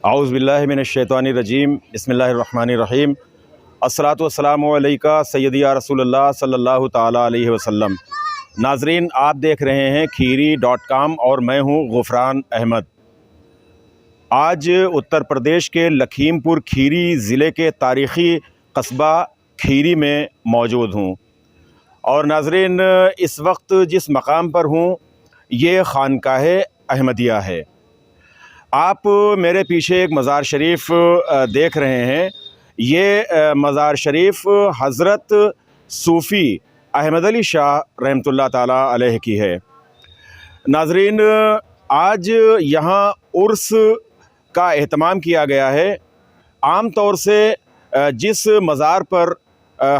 औज़ु बिल्लाहि मिनश्शैतानिर्रजीम बिस्मिल्लाहिर्रहमानिर्रहीम अस्सलातु वस्सलामु अलैका सय्यदी या रसूलल्लाह सल्लल्लाहु ताला अलैहि वसल्लम। नाज़रीन, आप देख रहे हैं खीरी.com और मैं हूं गुफ़रान अहमद। आज उत्तर प्रदेश के लखीमपुर खीरी ज़िले के तारीख़ी कस्बा खीरी में मौजूद हूं। और नाज़रीन, इस वक्त जिस मकाम पर हूं ये ख़ानकाह अहमदिया है। आप मेरे पीछे एक मज़ार शरीफ देख रहे हैं। ये मज़ार शरीफ हज़रत सूफ़ी अहमद अली शाह रहमतुल्लाह ताला अलैह की है। नाज़रीन, आज यहाँ उर्स का एहतमाम किया गया है। आम तौर से जिस मज़ार पर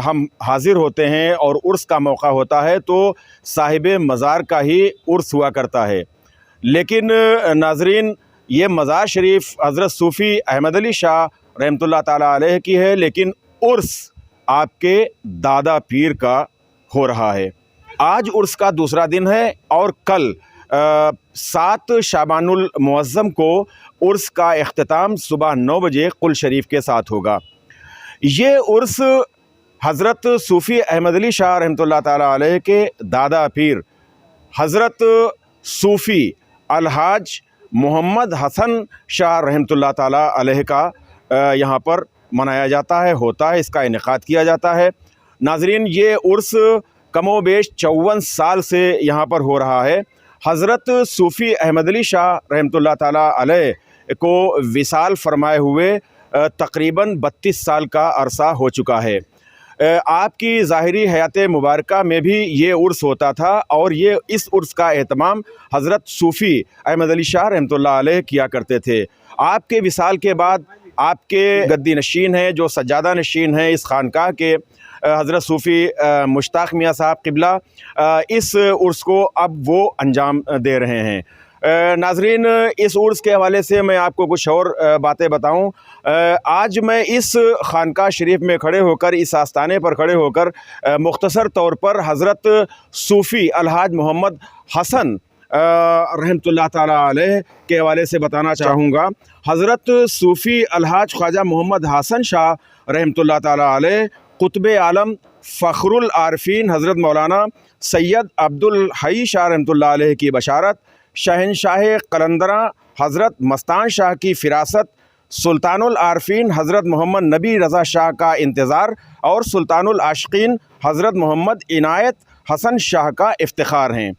हम हाज़िर होते हैं और उर्स का मौका होता है तो साहिब मज़ार का ही उर्स हुआ करता है। लेकिन नाज़रीन, ये मज़ार शरीफ हज़रत सूफ़ी अहमद अली शाह रहमतुल्लाह ताला अलैह की है, लेकिन उर्स आपके दादा पीर का हो रहा है। आज उर्स का दूसरा दिन है और कल 7 शाबानुल मुअज़्ज़म को उर्स का इख्तिताम सुबह 9 बजे कुल शरीफ के साथ होगा। ये उर्स हज़रत सूफ़ी अहमद अली शाह रहमतुल्लाह ताला अलैह के दादा पीर हज़रत सूफ़ी अलहाज मोहम्मद हसन शाह रहमतुल्लाह ताला अलैह का यहाँ पर मनाया जाता है, होता है, इसका इनेकाद किया जाता है। नाज़रीन, ये उर्स कमोबेश 54 साल से यहाँ पर हो रहा है। हज़रत सूफ़ी अहमद अली शाह रहमतुल्लाह ताला अलैह को विसाल फरमाए हुए तकरीबन 32 साल का अरसा हो चुका है। आपकी ज़ाहिरी हयात मुबारका में भी ये उर्स होता था और ये इस उर्स का एहतमाम हज़रत सूफ़ी अहमद अली शाह रहमतुल्लाह अलैह किया करते थे। आपके विसाल के बाद आपके गद्दी नशीन हैं, जो सज्जादा नशीन हैं इस खानकाह के, हज़रत सूफ़ी मुश्ताक़ मियाँ साहब क़िबला, इस उर्स को अब वो अंजाम दे रहे हैं। नाज़रीन, इस उर्स के हवाले से मैं आपको कुछ और बातें बताऊं। आज मैं इस खानकाह शरीफ में खड़े होकर, इस आस्ताने पर खड़े होकर मुख्तसर तौर पर हज़रत सूफ़ी अलहाज मोहम्मद हसन रहमतुल्लाह ताला अलैह के हवाले से बताना चाहूँगा। हज़रत सूफ़ी अलहाज ख्वाजा मोहम्मद हसन शाह रहमतुल्लाह ताला अलैह कुतुब आलम फ़ख्रुल आरफीन हज़रत मौलाना सैयद अब्दुल हई शाह रहमतुल्लाह अलैह की बशारत, शहनशाह कलंदरा हज़रत मस्तान शाह की फ़िरासत, सुल्तानुल आरफीन हज़रत मोहम्मद नबी रज़ा शाह का इंतज़ार और सुल्तानुल आशिकीन हज़रत मोहम्मद इनायत हसन शाह का इफ्तिखार हैं।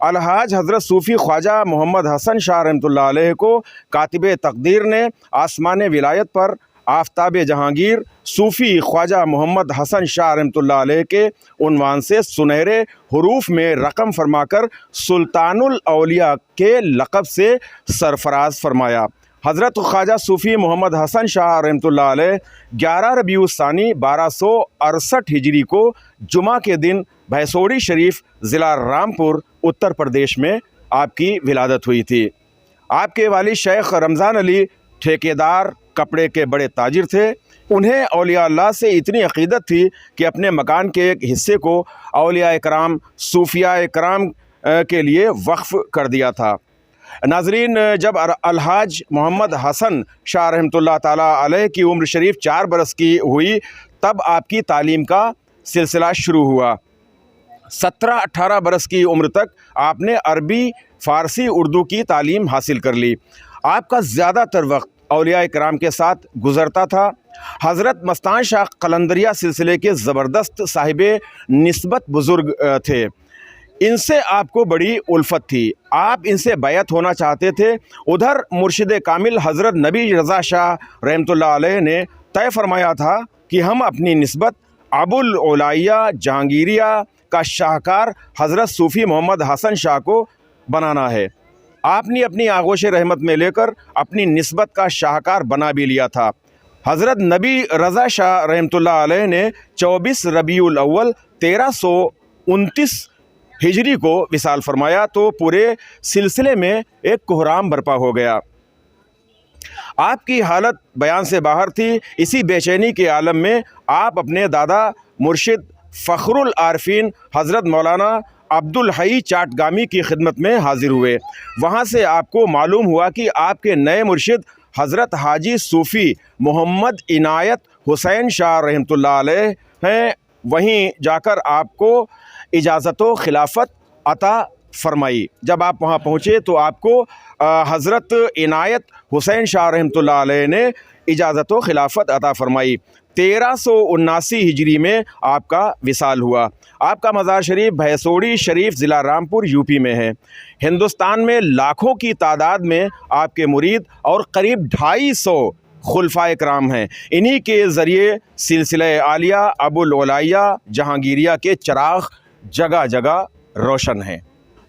अलहाज हज़रत सूफ़ी ख्वाजा मोहम्मद हसन शाह रहमतुल्लाह अलैह को कातिब तक़दीर ने आसमान विलायत पर आफ्ताब जहांगीर सूफ़ी ख्वाजा मोहम्मद हसन शाह रहमतुल्लाह अलैह के उन्वान से सुनहरे हरूफ में रकम फरमाकर सुल्तानुल औलिया के लक़ब से सरफराज फरमाया। हज़रत ख्वाजा सूफ़ी मोहम्मद हसन शाह रहमतुल्लाह अलैह 11 रबीउल सानी 1268 हिजरी को जुमा के दिन भैंसोड़ी शरीफ ज़िला रामपुर उत्तर प्रदेश में आपकी विलादत हुई थी। आपके वालिद शेख रमज़ान अली ठेकेदार कपड़े के बड़े ताजिर थे। उन्हें औलिया अल्लाह से इतनी अक़ीदत थी कि अपने मकान के एक हिस्से को औलिया इकराम सूफिया इकराम के लिए वक्फ़ कर दिया था। नाज़रीन, जब अलहाज मोहम्मद हसन शाह रहमतुल्लाह ताला अलैह की उम्र शरीफ 4 बरस की हुई, तब आपकी तालीम का सिलसिला शुरू हुआ। 17-18 बरस की उम्र तक आपने अरबी, फ़ारसी, उर्दू की तालीम हासिल कर ली। आपका ज़्यादातर वक्त औलिया इकराम के साथ गुज़रता था। हज़रत मस्तान शाह कलंदरिया सिलसिले के ज़बरदस्त साहिब निस्बत बुज़ुर्ग थे। इनसे आपको बड़ी उल्फत थी, आप इनसे बैत होना चाहते थे। उधर मुर्शिद कामिल हज़रत नबी रज़ा शाह रहमतुल्लाह अलैह ने तय फरमाया था कि हम अपनी निस्बत अबुल ओलाइया जहांगीरिया का शाहकार हज़रत सूफ़ी मोहम्मद हसन शाह को बनाना है। आपने अपनी आगोश रहमत में लेकर अपनी निस्बत का शाहकार बना भी लिया था। हज़रत नबी रज़ा शाह रहमतुल्लाह अलैह ने 24 रबीउल अव्वल 1329 हिजरी को विसाल फरमाया, तो पूरे सिलसिले में एक कोहराम बर्पा हो गया। आपकी हालत बयान से बाहर थी। इसी बेचैनी के आलम में आप अपने दादा मुर्शिद फ़ख्रुल आरफीन हज़रत मौलाना अब्दुल हई चाटगामी की खिदमत में हाजिर हुए। वहाँ से आपको मालूम हुआ कि आपके नए मुर्शिद हज़रत हाजी सूफ़ी मोहम्मद इनायत हुसैन शाह रहमतुल्लाह अलैह हैं, वहीं जाकर आपको इजाज़त खिलाफत अता फ़रमाई। जब आप वहाँ पहुँचे तो आपको हज़रत इनायत हुसैन शाह रहमतुल्लाह अलैह ने इजाज़त खिलाफत अता फ़रमाई। 1379 हिजरी में आपका विसाल हुआ। आपका मज़ार शरीफ भैंसोड़ी शरीफ ज़िला रामपुर यूपी में है। हिंदुस्तान में लाखों की तादाद में आपके मुरीद और करीब 250 खुलफाए कराम हैं। इन्हीं के ज़रिए सिलसिला आलिया अबुल ओलाइया जहांगीरिया के चराग जगह जगह रोशन हैं।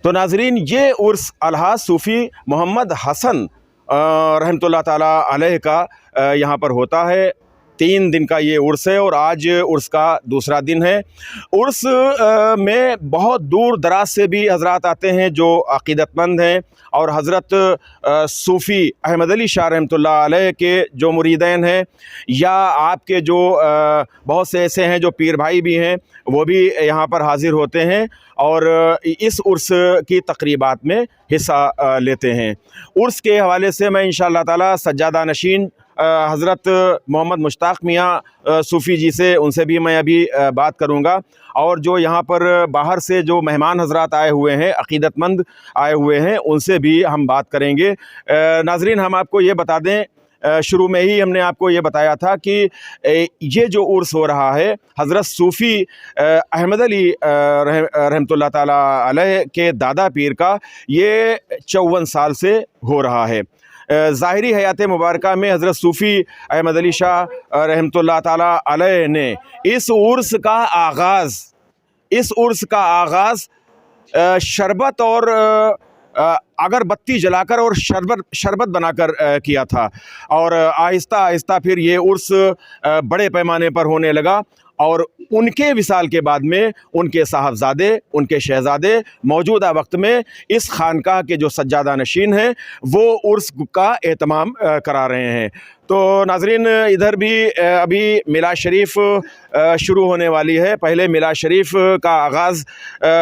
तो नाज़रीन, ये उर्स अलहाज सूफ़ी मोहम्मद हसन रहमतुल्लाह ताला अलैह का यहाँ पर होता है। 3 दिन का ये उर्स है और आज उर्स का दूसरा दिन है। उर्स में बहुत दूर दराज से भी हज़रात आते हैं जो अक़ीदतमंद हैं और हज़रत सूफ़ी अहमद अली शाह रहमतुल्लाह अलैह के जो मुरीदैन हैं, या आपके जो बहुत से ऐसे हैं जो पीर भाई भी हैं, वो भी यहाँ पर हाज़िर होते हैं और इस उर्स की तक़रीबात में हिस्सा लेते हैं। उर्स के हवाले से मैं इंशाअल्लाह ताला सज्जादा नशीन हज़रत मोहम्मद मुश्ताक़ मियाँ सूफ़ी जी से, उनसे भी मैं अभी बात करूँगा। और जो यहाँ पर बाहर से जो मेहमान हज़रात आए हुए हैं, अक़ीदतमंद आए हुए हैं, उनसे भी हम बात करेंगे। नाज़रीन, हम आपको ये बता दें, शुरू में ही हमने आपको ये बताया था कि ये जो उर्स हो रहा है हज़रत सूफ़ी अहमद अली रहमतुल्लाह ताला अलैह के दादा पीर का, ये 54 साल से हो रहा है। ज़ाहिरी हयात मुबारका में हज़रत सूफ़ी अहमद अली शाह रहमतुल्लाह ताला अलैह ने इस उर्स का आगाज़ शरबत और अगरबत्ती जलाकर और शरबत बनाकर किया था और आहिस्ता आहिस्ता फिर ये उर्स बड़े पैमाने पर होने लगा और उनके विसाल के बाद में उनके साहबजादे, उनके शहज़ादे मौजूदा वक्त में इस खानकाह के जो सज्जादा नशीन हैं वो उर्स का एहतमाम करा रहे हैं। तो नाज़रीन, इधर भी अभी मिलाद शरीफ शुरू होने वाली है। पहले मिलाद शरीफ का आगाज़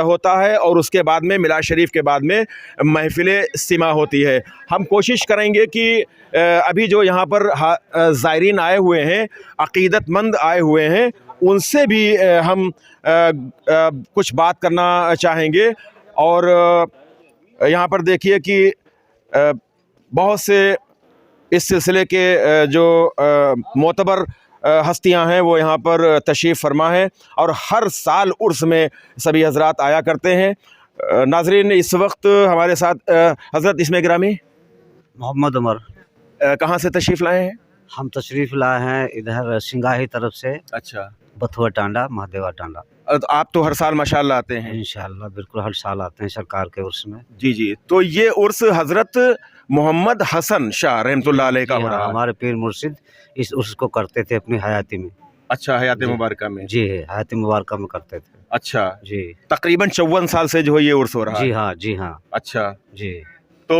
होता है और उसके बाद में मिलाद शरीफ के बाद में महफ़िल सिमा होती है। हम कोशिश करेंगे कि अभी जो यहाँ पर ज़ायरीन आए हुए हैं, अक़ीदतमंद आए हुए हैं, उनसे भी हम कुछ बात करना चाहेंगे। और यहाँ पर देखिए कि बहुत से इस सिलसिले के जो मोतबर हस्तियां हैं वो यहाँ पर तशरीफ़ फरमा है और हर साल उर्स में सभी हज़रात आया करते हैं। नाज़रीन, इस वक्त हमारे साथ हज़रत इसमें गिरामी मोहम्मद उमर। कहाँ से तशरीफ़ लाए हैं? हम तशरीफ़ लाए हैं इधर सिंगाही तरफ से। अच्छा। बथुआ टांडा, महादेवा टांडा। तो आप तो हर साल माशाल्लाह आते हैं? इंशाअल्लाह बिल्कुल हर साल आते हैं सरकार के उर्स में। जी जी। तो ये उर्स हज़रत मोहम्मद हसन शाह रहमतुल्लाह अलैह का हो रहा है। हमारे पीर मुर्शिद इस उर्स को करते थे अपनी हयाती में। अच्छा, हयात मुबारका में? जी, हयाती मुबारका में करते थे। अच्छा जी। तकरीबन 54 साल से जो ये उर्स हो रहा है? जी हाँ, जी हाँ। अच्छा जी। तो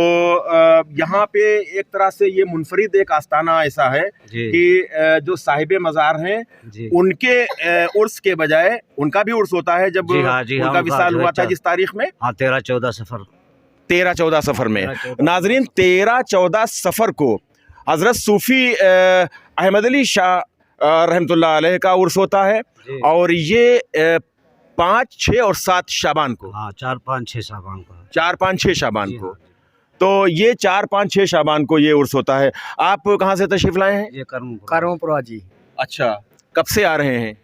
यहाँ पे एक तरह से ये मुनफरिद एक आस्थाना ऐसा है कि जो साहिब मज़ार हैं उनके उर्स के बजाय उनका भी उर्स होता है जब उनका विसाल हुआ था जिस तारीख में? हाँ, 13-14 सफ़र। 13-14 सफ़र में। नाजरीन, 13-14 सफ़र को हज़रत सूफ़ी अहमद अली शाह रहमतुल्लाह अलैह का उर्स होता है और ये 5, 6 और 7 शाबान को। हाँ, 4, 5, 6 शाबान को। 4, 5, 6 शाबान को। तो ये 4, 5, 6 शाबान को ये उर्स होता है। आप कहाँ से तशरीफ़ लाए हैं? ये करमपुरा जी। अच्छा, कब से आ रहे हैं?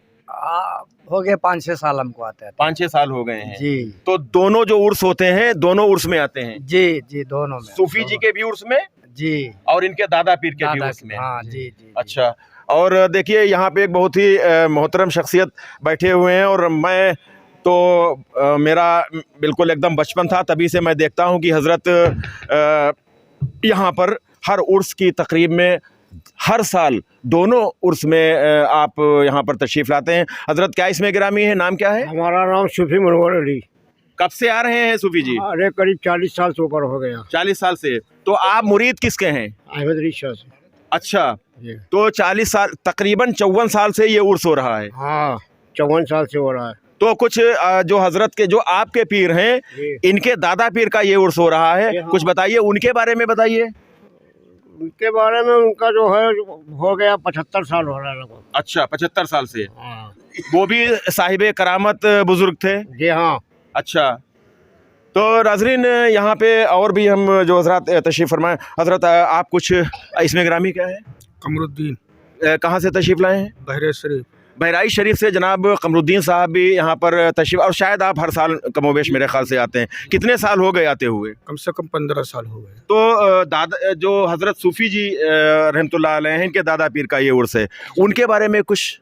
हो गए 5-6 साल हमको आते हैं। 5-6 साल हो गए हैं जी। तो दोनों जो उर्स होते हैं दोनों उर्स में आते हैं? जी जी, दोनों में। सूफी जी के भी उर्स में जी और इनके दादा पीर के भी उर्स में? हाँ जी जी। अच्छा, और देखिए यहाँ पे एक बहुत ही मोहतरम शख्सियत बैठे हुए हैं और मैं तो मेरा बिल्कुल एकदम बचपन था, तभी से मैं देखता हूँ कि हज़रत यहाँ पर हर उर्स की तकरीब में हर साल दोनों उर्स में आप यहाँ पर तशरीफ़ लाते हैं। हज़रत क्या इसमें गिरामी है, नाम क्या है? हमारा नाम सूफी मनोवर अली। कब से आ रहे हैं सूफी जी? अरे करीब 40 साल से ऊपर हो गया। 40 साल से। तो आप मुरीद किसके हैं? अहमद अली शाह से। अच्छा, तो 40 साल, तकरीबन 54 साल से ये उर्स हो रहा है? हाँ, 54 साल से हो रहा है। तो कुछ जो हजरत के जो आपके पीर हैं इनके दादा पीर का ये उर्स हो रहा है, कुछ बताइए उनके बारे में बताइए। उनके बारे में उनका जो है हो गया 75 साल हो रहा है लगभग। अच्छा, 75 साल से। हाँ वो भी साहिब करामत बुजुर्ग थे। जी हाँ। अच्छा, तो नाज़रीन यहाँ पे और भी हम जो हजरत तशरीफ़ फरमाएं। हजरत आप कुछ इसमें ग्रामी क्या है? कमरुद्दीन कहाँ से तशरीफ़ लाए हैं? बहरे शरीफ। बहराइच शरीफ से जनाब कमरुद्दीन साहब भी यहाँ पर तशरीफ़, और शायद आप हर साल कमोबेश मेरे ख्याल से आते हैं। कितने साल हो गए आते हुए? कम से कम 15 साल हो गए। तो दादा जो हज़रत सूफ़ी जी रहमतुल्लाह अलैह हैं, इनके दादा पीर का ये उर्स है, उनके बारे में कुछ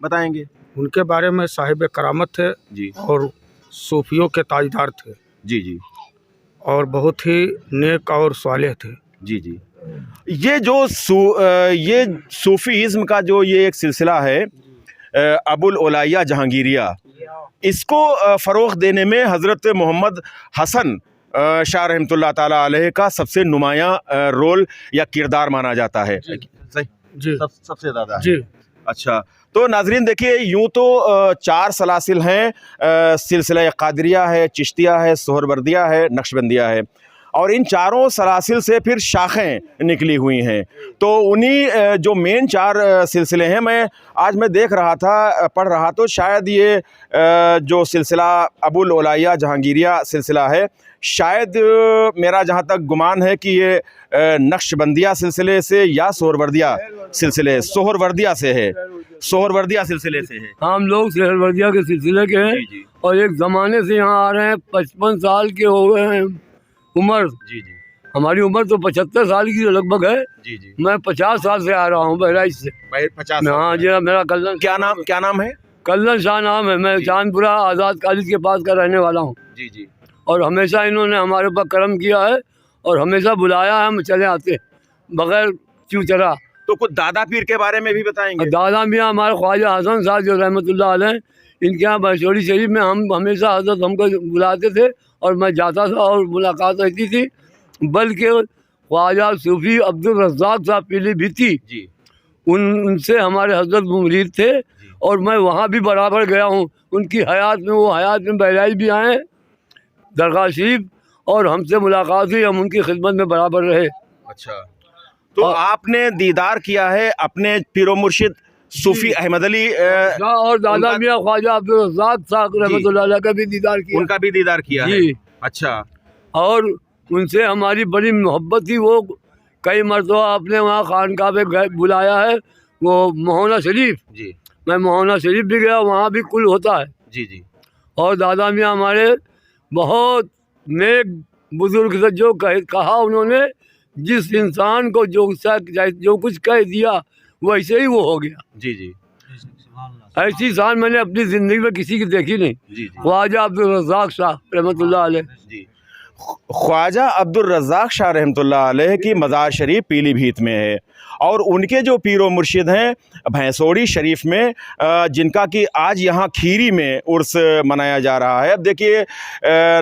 बताएंगे? उनके बारे में साहिब करामत थे जी और सूफियों के ताजदार थे जी जी और बहुत ही नेक और सालेह थे। जी जी। ये जो ये सूफ़ीज़्म का जो ये एक सिलसिला है अबुल ओलाया जहांगीरिया, इसको फ़रोग़ देने में हज़रत मोहम्मद हसन शाह रहमतुल्लाह ताला अलैह का सबसे नुमायाँ रोल या किरदार माना जाता है। सही जी सबसे ज़्यादा जी। अच्छा, तो नाज़रीन देखिए, यूँ तो 4 सलासिल हैं, सिलसिला क़ादरिया है, चिश्तिया है, सोहरवर्दिया है, नक्शबंदिया है, और इन चारों सलासिल से फिर शाखें निकली हुई हैं। तो उन्हीं जो मेन 4 सिलसिले हैं, मैं देख रहा था, पढ़ रहा, तो शायद ये जो सिलसिला अबुल ओलाया जहांगीरिया सिलसिला है, शायद मेरा जहाँ तक गुमान है कि ये नक्शबंदिया सिलसिले से या सोहरवर्दिया से है, सोहरवर्दिया सिलसिले से है। हम लोग सोहरवर्दिया के सिलसिले के हैं जी जी और एक ज़माने से यहाँ आ रहे हैं। 55 साल के हो गए हैं उम्र। जी जी हमारी उम्र तो 75 साल की लगभग है। जी जी। मैं 50 साल से आ रहा हूँ बहराइच से। 50। हाँ जी, मेरा कल्लन। क्या नाम है? कल्लन शाह नाम है। मैं चांदपुरा आज़ाद कॉलेज के पास का रहने वाला हूँ। जी जी। और हमेशा इन्होंने हमारे ऊपर करम किया है और हमेशा बुलाया है, हम चले आते बगैर चूचरा। तो कुछ दादा पीर के बारे में भी बताएंगे? दादा मियाँ हमारे ख्वाजा हसन साहब जो रहमतुल्लाह अलैह, इनके यहाँ बहशोरी शरीफ में हम हमेशा हजरत हमको बुलाते थे और मैं जाता था और मुलाकात रहती थी। बल्कि ख्वाजा सूफ़ी अब्दुल रज़्ज़ाक़ साहब पीलीभीती जी, उनसे हमारे हजरत मुरीद थे और मैं वहाँ भी बराबर गया हूँ उनकी हयात में। वो हयात में बहराइच भी आए दरगाह शरीफ और हमसे मुलाकात हुई, हम उनकी खिदमत में बराबर रहे। अच्छा, तो आपने दीदार किया है अपने पीरो मुर्शिद सूफ़ी अहमद अली और दादा मियाँ ख्वाजा अब्दुल रज़्ज़ाक़ साहब रहमतुल्लाह अलैह का भी दीदार किया। उनका भी दीदार किया है? जी। अच्छा। और उनसे हमारी बड़ी मोहब्बत थी। वो कई मरतबा अपने वहाँ खानकाह पे बुलाया है, वो मोहना शरीफ। जी मैं मोहना शरीफ भी गया, वहाँ भी कुल होता है। जी जी। और दादा मियाँ हमारे बहुत नेक बुजुर्ग से जो कहा उन्होंने, जिस इंसान को जो कुछ कह दिया वैसे ही वो हो गया। जी जी। ऐसी शान मैंने अपनी ज़िंदगी में किसी की देखी नहीं। जी जी। ख्वाजा अब्दुल रज़्ज़ाक़ शाह रहमतुल्लाह अलैह। जी, ख्वाजा अब्दुल रज़्ज़ाक़ शाह रहमतुल्लाह अलैह की मज़ार शरीफ पीलीभीत में है और उनके जो पीरो मुर्शिद हैं भैंसोड़ी शरीफ में, जिनका कि आज यहाँ खीरी में उर्स मनाया जा रहा है। अब देखिए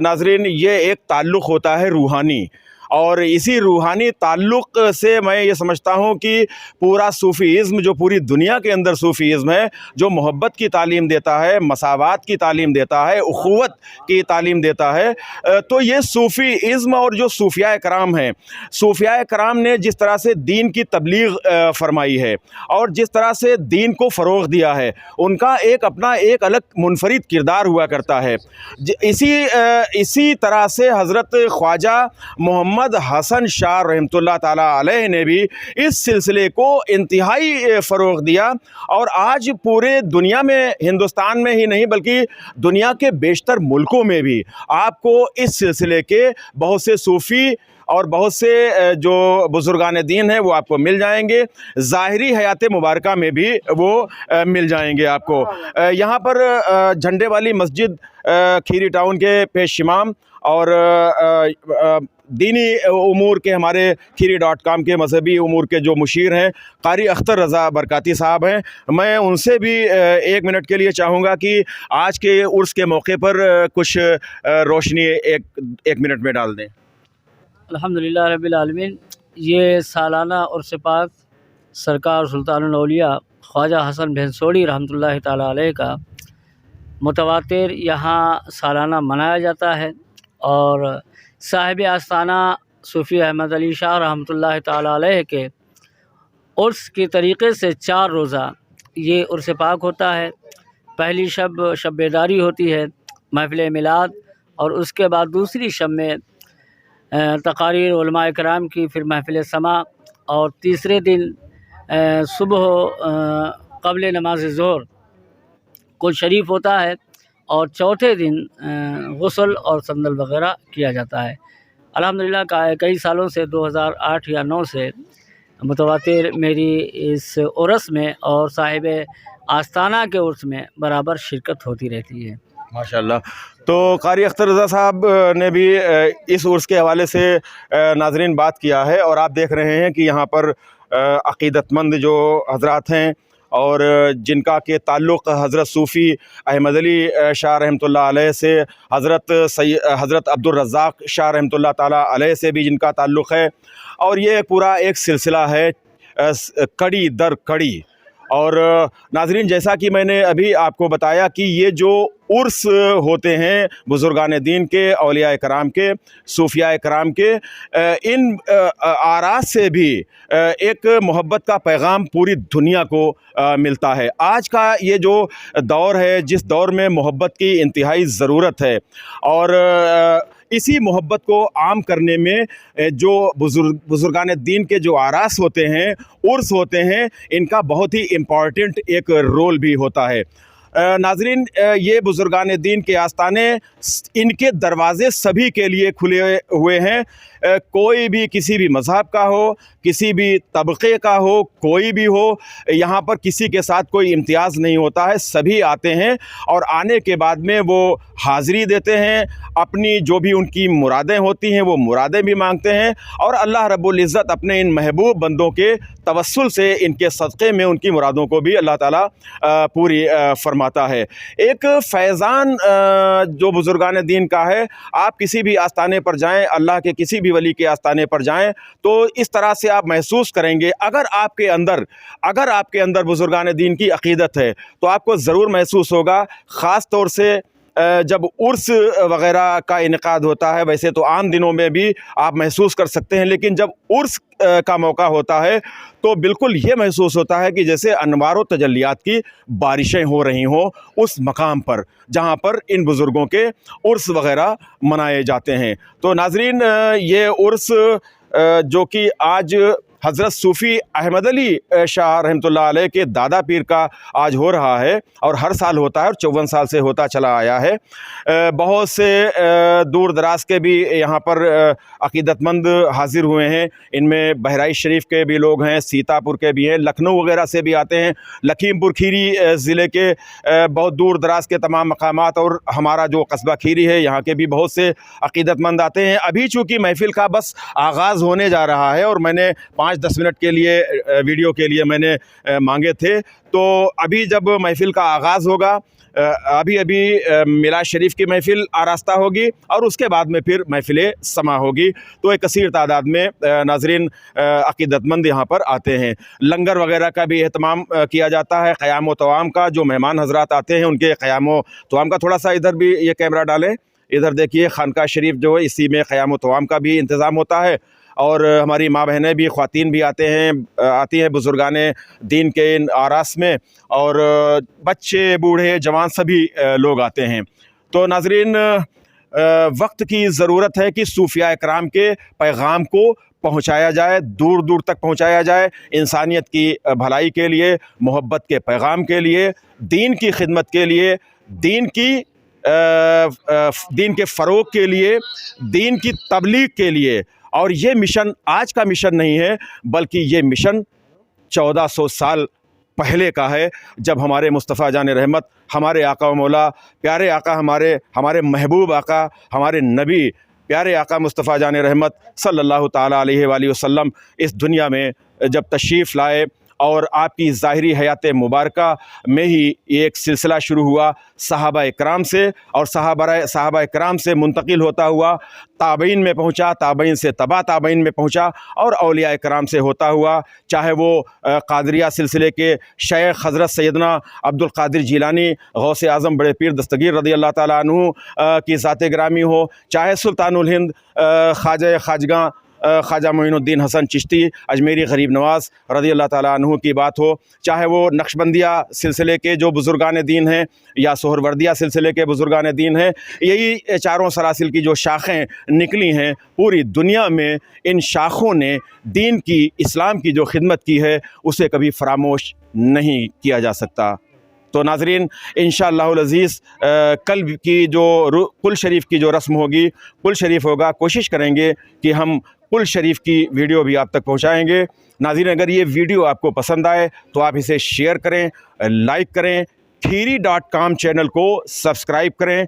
नाज़रीन, ये एक ताल्लुक़ होता है रूहानी, और इसी रूहानी ताल्लुक़ से मैं ये समझता हूँ कि पूरा सूफ़ीज़्म, जो पूरी दुनिया के अंदर सूफ़ीज़्म है, जो मोहब्बत की तालीम देता है, मसावात की तालीम देता है, उख़ुवत की तालीम देता है, तो ये सूफ़ीज़्म और जो सूफ़िया कराम हैं, सूफ़िया कराम ने जिस तरह से दीन की तबलीग फरमाई है और जिस तरह से दीन को फ़रोग़ दिया है, उनका एक अपना एक अलग मुनफरिद किरदार हुआ करता है। इसी तरह से हज़रत ख्वाजा मोहम्मद हसन शाह रहमतुल्लाह ताला अलैह ने भी इस सिलसिले को इंतहाई फ़रोग़ दिया और आज पूरे दुनिया में, हिंदुस्तान में ही नहीं बल्कि दुनिया के बेशतर मुल्कों में भी आपको इस सिलसिले के बहुत से सूफ़ी और बहुत से जो बुज़ुर्गान दीन हैं वो आपको मिल जाएंगे। ज़ाहिरी हयात मुबारका में भी वो मिल जाएंगे आपको। यहाँ पर झंडे वाली मस्जिद खीरी टाउन के पेश इमाम और दीनी उमूर के हमारे खीरी.com के मजहबी उमूर के जो मुशीर हैं कारी अख्तर रज़ा बरकाती साहब हैं, मैं उनसे भी 1 मिनट के लिए चाहूँगा कि आज के उर्स के मौके पर कुछ रोशनी एक मिनट में डाल दें। अल्हम्दुलिल्लाह रब्बिल आलमीन। ये सालाना उर्स पाक सरकार सुल्तानुल औलिया ख्वाजा हसन भैंसोड़ी रहमतुल्लाह ताला अलैह का मुतवातिर यहाँ सालाना मनाया जाता है और साहिब आस्ताना सूफ़ी अहमद अली शाह रहमतुल्लाह ताला अलैह के उर्स के तरीक़े से 4 रोज़ा ये उर्स पाक होता है। पहली शब शब बेदारी होती है, महफ़िल मिलाद, और उसके बाद दूसरी शब में तकारीर उलमा इकराम की, फिर महफ़िल समा, और तीसरे दिन सुबह क़ब्ल नमाज ज़ोहर कुल शरीफ होता है, और चौथे दिन गुस्ल और संदल वग़ैरह किया जाता है। अल्हम्दुलिल्लाह कई सालों से 2008 या 9 से मुतवातिर मेरी इस उर्स में और साहिब आस्ताना के उर्स में बराबर शिरकत होती रहती है। माशाल्लाह। तो कारी अख्तर रज़ा साहब ने भी इस उर्स के हवाले से नाज़रीन बात किया है, और आप देख रहे हैं कि यहाँ पर अक़ीदतमंद जो हज़रात हैं और जिनका के ताल्लुक़ हज़रत सूफ़ी अहमद अली शाह रहमतुल्लाह अलैह से, हज़रत अब्दुल रज़्ज़ाक़ शाह रहमतुल्लाह ताला अलैह से भी जिनका ताल्लुक़ है, और ये पूरा एक सिलसिला है कड़ी दर कड़ी। और नाज़रीन, जैसा कि मैंने अभी आपको बताया कि ये जो उर्स होते हैं बुज़ुर्गान दीन के, औलिया कराम के, सूफिया कराम के, इन आरास से भी एक मोहब्बत का पैगाम पूरी दुनिया को मिलता है। आज का ये जो दौर है, जिस दौर में मोहब्बत की इंतहाई ज़रूरत है, और इसी मोहब्बत को आम करने में जो बुज़ुर्गान दीन के जो आरास होते हैं, उर्स होते हैं, इनका बहुत ही इम्पॉर्टेंट एक रोल भी होता है। नाज़रीन, ये बुज़ुर्गान दीन के आस्ताने, इनके दरवाज़े सभी के लिए खुले हुए हैं। कोई भी किसी भी मज़हब का हो, किसी भी तबक़े का हो, कोई भी हो, यहाँ पर किसी के साथ कोई इम्तियाज़ नहीं होता है। सभी आते हैं और आने के बाद में वो हाज़िरी देते हैं, अपनी जो भी उनकी मुरादें होती हैं वो मुरादें भी मांगते हैं, और अल्लाह रब्बुल इज़्ज़त अपने इन महबूब बंदों के तवस्सुल से, इनके सदक़े में उनकी मुरादों को भी अल्लाह ताला पूरी फरमाता है। एक फैज़ान जो बुज़ुर्गान दीन का है, आप किसी भी आस्ताने पर जाएँ, अल्लाह के किसी भी वली के आस्ताने पर जाएँ, तो इस तरह से आप महसूस करेंगे। अगर आपके अंदर बुज़ुर्गान दीन की अक़ीदत है तो आपको ज़रूर महसूस होगा, ख़ास तौर से जब उर्स वग़ैरह का इनेकाद होता है। वैसे तो आम दिनों में भी आप महसूस कर सकते हैं, लेकिन जब उर्स का मौका होता है तो बिल्कुल ये महसूस होता है कि जैसे अनवार व तजल्लियात की बारिशें हो रही हों उस मकाम पर जहाँ पर इन बुज़ुर्गों के उर्स वग़ैरह मनाए जाते हैं। तो नाज़रीन, ये उर्स जो कि आज हज़रत सूफ़ी अहमद अली शाह रहमतुल्लाह अलैह के दादा पीर का आज हो रहा है, और हर साल होता है, और 54 साल से होता चला आया है। बहुत से दूर दराज के भी यहाँ पर अक़ीदतमंद हाज़िर हुए हैं। इनमें बहराइच शरीफ के भी लोग हैं, सीतापुर के भी हैं, लखनऊ वगैरह से भी आते हैं, लखीमपुर खीरी ज़िले के बहुत दूर दराज के तमाम मकामात, और हमारा जो कस्बा खीरी है यहाँ के भी बहुत से अक़ीदतमंद आते हैं। अभी चूँकि महफ़िल का बस आगाज़ होने जा रहा है, और मैंने 5-10 मिनट के लिए वीडियो के लिए मैंने मांगे थे, तो अभी जब महफ़िल का आगाज़ होगा, अभी मिलाद शरीफ की महफ़िल आरास्ता होगी, और उसके बाद में फिर महफ़िल समा होगी। तो एक कसीर तादाद में नाज़रीन अक़ीदतमंद यहाँ पर आते हैं। लंगर वग़ैरह का भी एहतमाम किया जाता है। क़याम व तवाम का जो मेहमान हज़रात आते हैं, उनके क़याम व तवाम का, थोड़ा सा इधर भी ये कैमरा डालें, इधर देखिए, खानका शरीफ जो है, इसी में क़याम व तवाम का भी इंतज़ाम होता है। और हमारी माँ बहनें भी, ख़वातीन भी आती हैं बुज़ुर्गान दीन के इन आरास में, और बच्चे, बूढ़े, जवान सभी लोग आते हैं। तो नाज़रीन, वक्त की ज़रूरत है कि सूफिया कराम के पैगाम को पहुँचाया जाए, दूर दूर तक पहुँचाया जाए, इंसानियत की भलाई के लिए, मोहब्बत के पैगाम के लिए, दीन की खिदमत के लिए, दीन के फ़रोग़ के लिए, दीन की तबलीग के लिए। और ये मिशन आज का मिशन नहीं है, बल्कि ये मिशन 1400 साल पहले का है, जब हमारे मुस्तफ़ा जान रहमत, हमारे आका व मौला, प्यारे आका, हमारे महबूब आका, हमारे नबी प्यारे आका मुस्तफ़ा जान रहमत सल्लल्लाहु ताला अलैहि वसल्लम इस दुनिया में जब तशरीफ़ लाए, और आपकी ज़ाहिरी हयात मुबारका में ही ये एक सिलसिला शुरू हुआ सहाबा इकराम से, और सहाबा इकराम से मुंतकिल होता हुआ ताबईन में पहुँचा, ताबईन से तबा ताबईन में पहुँचा, और औलिया इकराम से होता हुआ, चाहे वो कादरिया सिलसिले के शेख हज़रत सैयदना अब्दुल क़ादिर जीलानी गौसे आज़म बड़े पीर दस्तगीर रज़ी अल्लाह ताला अन्हु की ज़ात गिरामी हो, चाहे सुल्तानुल हिंद ख्वाजा खाजगा ख्वाजा मोइनुद्दीन हसन चिश्ती अजमेरी गरीब नवाज़ रज़ी अल्लाह ताला अन्हु की बात हो, चाहे वो नक्शबंदिया सिलसिले के जो बुज़ुर्गान दीन हैं या सोहरवर्दिया सिलसिले के बुज़ुर्गान दीन हैं, यही चारों सलासिल की जो शाखें निकली हैं, पूरी दुनिया में इन शाखों ने दीन की, इस्लाम की जो खिदमत की है उसे कभी फरामोश नहीं किया जा सकता। तो नाज़रीन, इंशाअल्लाहुल अज़ीज़ कल की जो कुल शरीफ की जो रस्म होगी, कुल शरीफ होगा, कोशिश करेंगे कि हम कुल शरीफ की वीडियो भी आप तक पहुंचाएंगे। नाज़रीन, अगर ये वीडियो आपको पसंद आए तो आप इसे शेयर करें, लाइक करें, खीरी.com चैनल को सब्सक्राइब करें।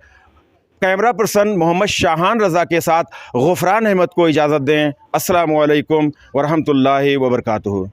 कैमरा पर्सन मोहम्मद शाहान रज़ा के साथ गुफ़रान अहमद को इजाज़त दें। अस्सलामु अलैकुम व रहमतुल्लाहि व बरकातुहू।